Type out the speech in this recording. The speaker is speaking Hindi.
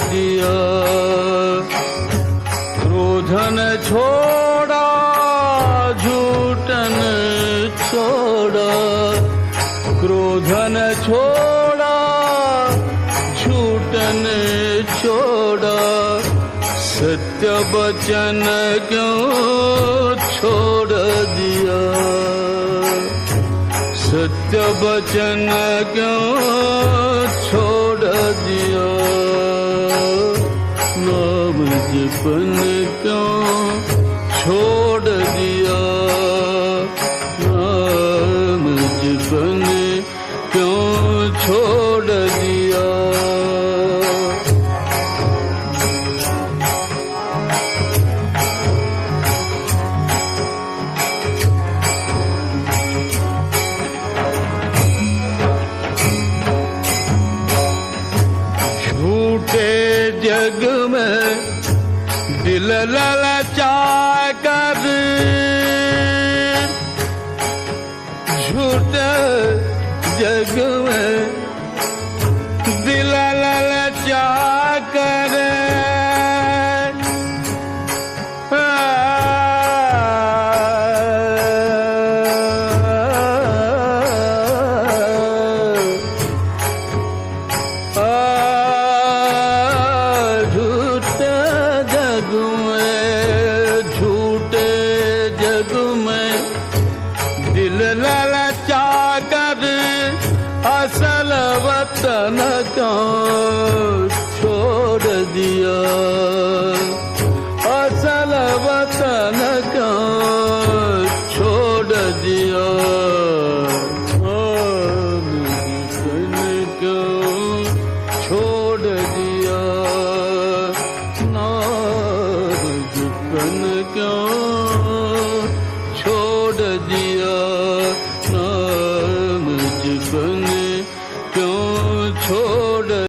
दिया। क्रोधन छोड़ा झूठन छोड़ा, क्रोधन छोड़ा झूठन छोड़ा, सत्य वचन क्यों छोड़ दिया। सत्य वचन क्यों छोड़ दिया। नाम जपन क्यों छोड़ दिया। नाम जपन क्यों छोड़ दिया। जग में दिल ललचा कर, झूठे जग में दिल ललचा कर, ललचा कर असल वतन क्यों छोड़ दिया। असल वतन क्यों छोड़ दिया। क्यों छोड़ दिया। नाम जपन क्यों